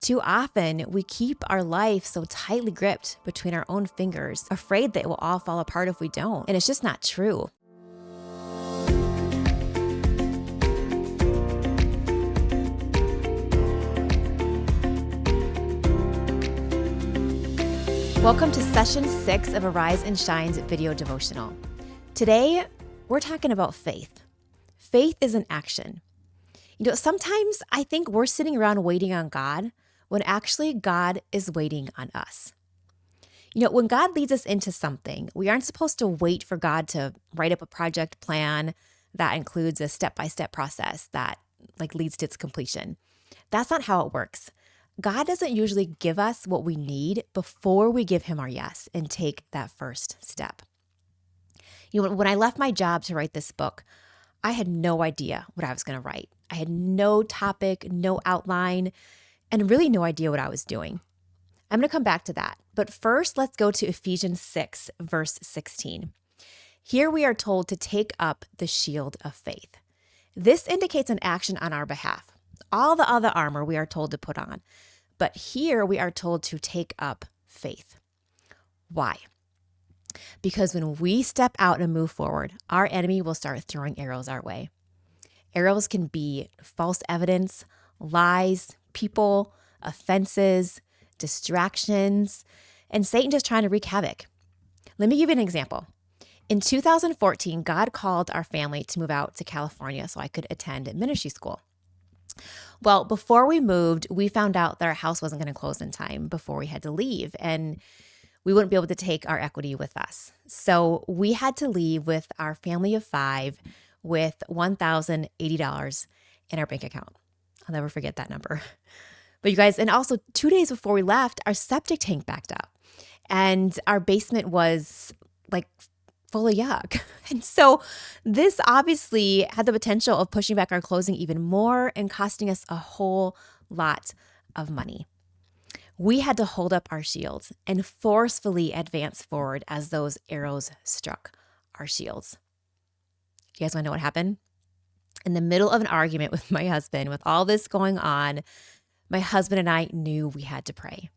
Too often, we keep our life so tightly gripped between our own fingers, afraid that it will all fall apart if we don't. And it's just not true. Welcome to Session 6 of Arise and Shine's video devotional. Today, we're talking about faith. Faith is an action. Sometimes I think we're sitting around waiting on God when actually God is waiting on us. When God leads us into something, we aren't supposed to wait for God to write up a project plan that includes a step-by-step process that leads to its completion. That's not how it works. God doesn't usually give us what we need before we give him our yes and take that first step. When I left my job to write this book, I had no idea what I was going to write. I had no topic, no outline, and really no idea what I was doing. I'm going to come back to that. But first, let's go to Ephesians 6, verse 16. Here we are told to take up the shield of faith. This indicates an action on our behalf. All the other armor we are told to put on. But here we are told to take up faith. Why? Because when we step out and move forward, our enemy will start throwing arrows our way. Arrows can be false evidence, lies, people, offenses, distractions, and Satan just trying to wreak havoc. Let me give you an example. In 2014, God called our family to move out to California so I could attend ministry school. Well, before we moved, we found out that our house wasn't going to close in time before we had to leave, and we wouldn't be able to take our equity with us. So we had to leave with our family of 5 with $1,080 in our bank account. I'll never forget that number. But you guys, and also 2 days before we left, our septic tank backed up, and our basement was full of yuck. And so this obviously had the potential of pushing back our closing even more and costing us a whole lot of money. We had to hold up our shields and forcefully advance forward as those arrows struck our shields. You guys want to know what happened? In the middle of an argument with my husband, with all this going on, my husband and I knew we had to pray.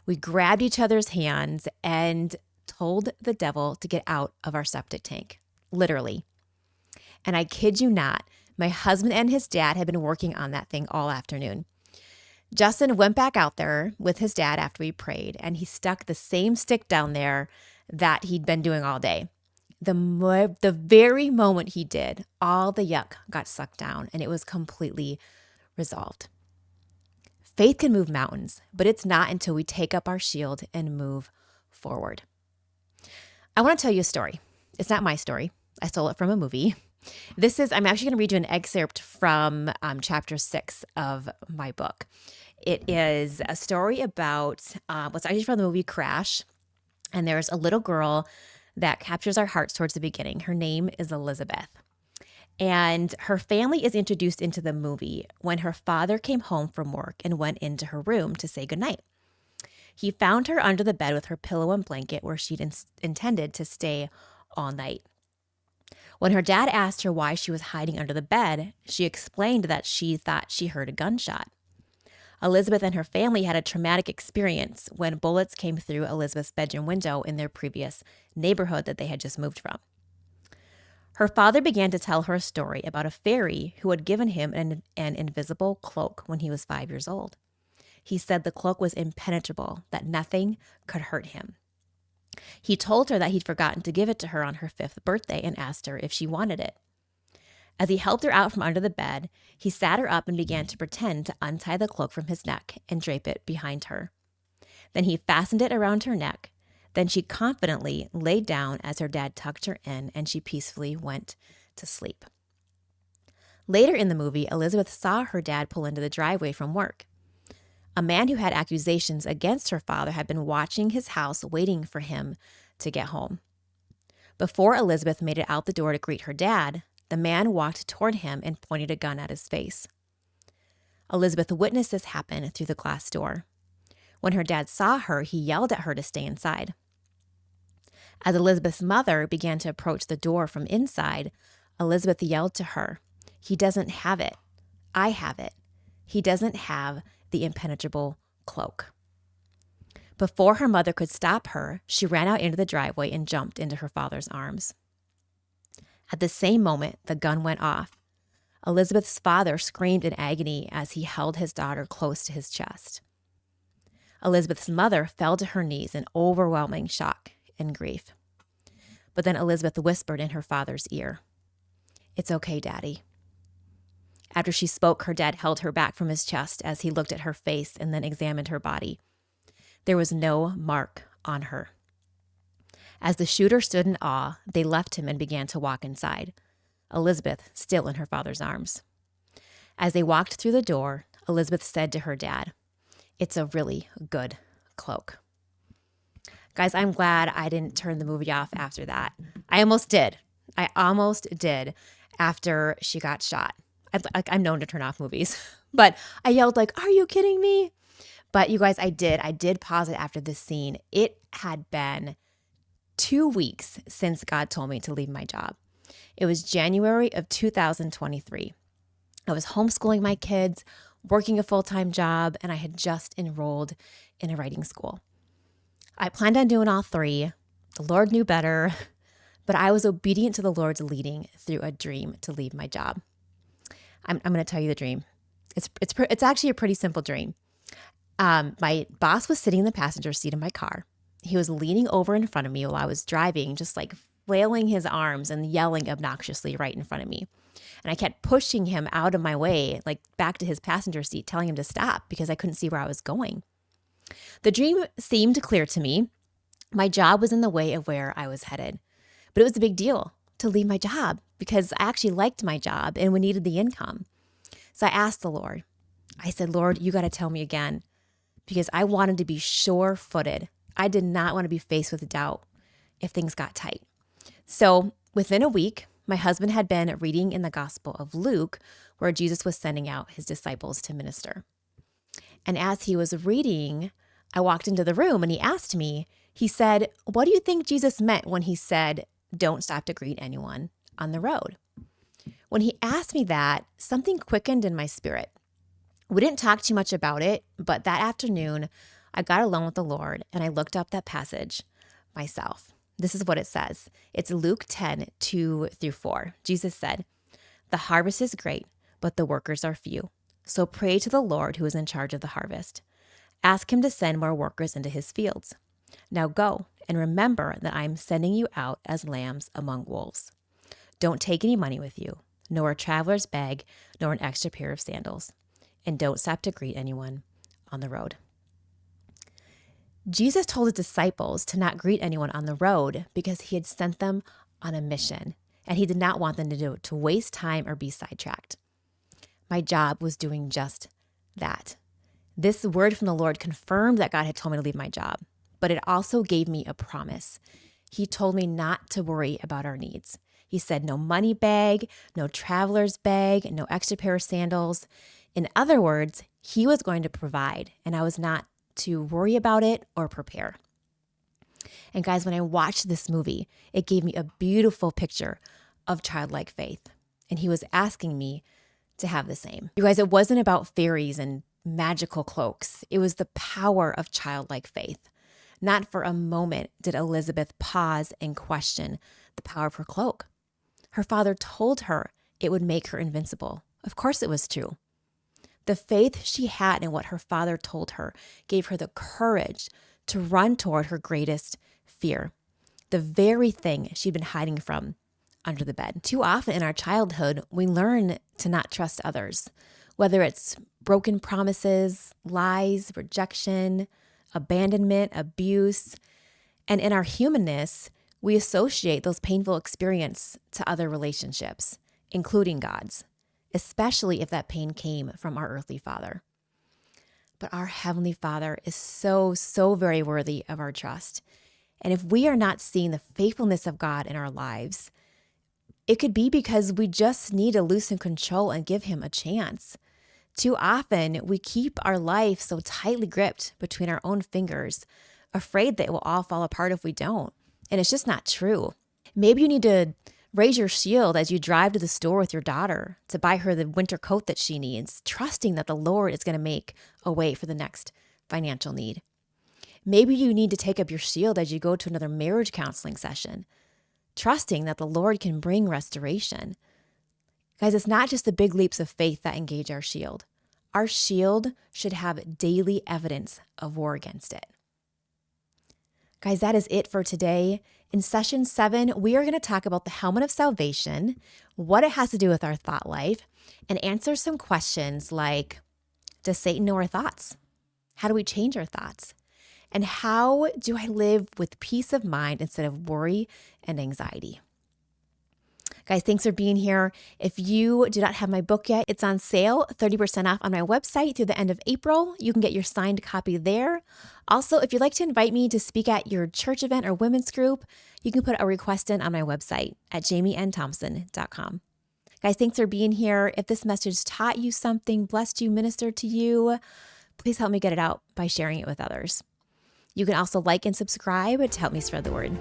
We grabbed each other's hands and told the devil to get out of our septic tank, literally. And I kid you not, my husband and his dad had been working on that thing all afternoon. Justin went back out there with his dad after we prayed, and he stuck the same stick down there that he'd been doing all day. The very moment he did, all the yuck got sucked down, and it was completely resolved. Faith can move mountains, but it's not until we take up our shield and move forward. I want to tell you a story. It's not my story. I stole it from a movie. I'm actually going to read you an excerpt from chapter 6 of my book. It is a story about what's actually from the movie Crash. And there's a little girl that captures our hearts towards the beginning. Her name is Elizabeth. And her family is introduced into the movie when her father came home from work and went into her room to say goodnight. He found her under the bed with her pillow and blanket where she'd intended to stay all night. When her dad asked her why she was hiding under the bed, she explained that she thought she heard a gunshot. Elizabeth and her family had a traumatic experience when bullets came through Elizabeth's bedroom window in their previous neighborhood that they had just moved from. Her father began to tell her a story about a fairy who had given him an invisible cloak when he was 5 years old. He said the cloak was impenetrable, that nothing could hurt him. He told her that he'd forgotten to give it to her on her 5th birthday and asked her if she wanted it. As he helped her out from under the bed, he sat her up and began to pretend to untie the cloak from his neck and drape it behind her. Then he fastened it around her neck. Then she confidently laid down as her dad tucked her in, and she peacefully went to sleep. Later in the movie, Elizabeth saw her dad pull into the driveway from work. A man who had accusations against her father had been watching his house, waiting for him to get home. Before Elizabeth made it out the door to greet her dad, the man walked toward him and pointed a gun at his face. Elizabeth witnessed this happen through the glass door. When her dad saw her, he yelled at her to stay inside. As Elizabeth's mother began to approach the door from inside, Elizabeth yelled to her, "He doesn't have it. I have it. He doesn't have the impenetrable cloak. Before her mother could stop her, she ran out into the driveway and jumped into her father's arms. At the same moment, the gun went off. Elizabeth's father screamed in agony as he held his daughter close to his chest. Elizabeth's mother fell to her knees in overwhelming shock and grief. But then Elizabeth whispered in her father's ear, "It's okay, Daddy." After she spoke, her dad held her back from his chest as he looked at her face and then examined her body. There was no mark on her. As the shooter stood in awe, they left him and began to walk inside, Elizabeth still in her father's arms. As they walked through the door, Elizabeth said to her dad, "It's a really good cloak." Guys, I'm glad I didn't turn the movie off after that. I almost did after she got shot. I'm known to turn off movies, but I yelled like, "Are you kidding me?" But you guys, I did pause it after this scene. It had been 2 weeks since God told me to leave my job. It was January of 2023. I was homeschooling my kids, working a full-time job, and I had just enrolled in a writing school. I planned on doing all three. The Lord knew better, but I was obedient to the Lord's leading through a dream to leave my job. I'm going to tell you the dream. It's actually a pretty simple dream. My boss was sitting in the passenger seat of my car. He was leaning over in front of me while I was driving, just like flailing his arms and yelling obnoxiously right in front of me. And I kept pushing him out of my way, like back to his passenger seat, telling him to stop because I couldn't see where I was going. The dream seemed clear to me. My job was in the way of where I was headed, but it was a big deal to leave my job because I actually liked my job and we needed the income. So I asked the Lord. I said, "Lord, you got to tell me again," because I wanted to be sure-footed. I did not want to be faced with doubt if things got tight. So within a week, my husband had been reading in the Gospel of Luke, where Jesus was sending out his disciples to minister. And as he was reading, I walked into the room and he asked me, he said, "What do you think Jesus meant when he said, 'Don't stop to greet anyone on the road'?" When he asked me that, something quickened in my spirit. We didn't talk too much about it, but that afternoon, I got alone with the Lord and I looked up that passage myself. This is what it says. It's Luke 10:2-4. Jesus said, "The harvest is great, but the workers are few. So pray to the Lord who is in charge of the harvest. Ask him to send more workers into his fields. Now go and remember that I am sending you out as lambs among wolves. Don't take any money with you, nor a traveler's bag, nor an extra pair of sandals. And don't stop to greet anyone on the road." Jesus told his disciples to not greet anyone on the road because he had sent them on a mission, and he did not want them to waste time or be sidetracked. My job was doing just that. This word from the Lord confirmed that God had told me to leave my job, but it also gave me a promise. He told me not to worry about our needs. He said no money bag, no traveler's bag, no extra pair of sandals. In other words, he was going to provide, and I was not to worry about it or prepare. And guys, when I watched this movie, it gave me a beautiful picture of childlike faith. And he was asking me to have the same. You guys, it wasn't about fairies and magical cloaks. It was the power of childlike faith. Not for a moment did Elizabeth pause and question the power of her cloak. Her father told her it would make her invincible. Of course it was true. The faith she had in what her father told her gave her the courage to run toward her greatest fear, the very thing she'd been hiding from under the bed. Too often in our childhood, we learn to not trust others, whether it's broken promises, lies, rejection, abandonment, abuse. And in our humanness, we associate those painful experiences to other relationships, including God's, especially if that pain came from our earthly father. But our Heavenly Father is so very worthy of our trust. And if we are not seeing the faithfulness of God in our lives, it could be because we just need to loosen control and give him a chance. Too often, we keep our life so tightly gripped between our own fingers, afraid that it will all fall apart if we don't. And it's just not true. Maybe you need to raise your shield as you drive to the store with your daughter to buy her the winter coat that she needs, trusting that the Lord is going to make a way for the next financial need. Maybe you need to take up your shield as you go to another marriage counseling session, trusting that the Lord can bring restoration. Guys, it's not just the big leaps of faith that engage our shield. Our shield should have daily evidence of war against it. Guys, that is it for today. In session 7, we are going to talk about the helmet of salvation, what it has to do with our thought life, and answer some questions like, does Satan know our thoughts? How do we change our thoughts? And how do I live with peace of mind instead of worry and anxiety? Guys, thanks for being here. If you do not have my book yet, it's on sale, 30% off on my website through the end of April. You can get your signed copy there. Also, if you'd like to invite me to speak at your church event or women's group, you can put a request in on my website at jamiennthompson.com. Guys, thanks for being here. If this message taught you something, blessed you, ministered to you, please help me get it out by sharing it with others. You can also like and subscribe to help me spread the word.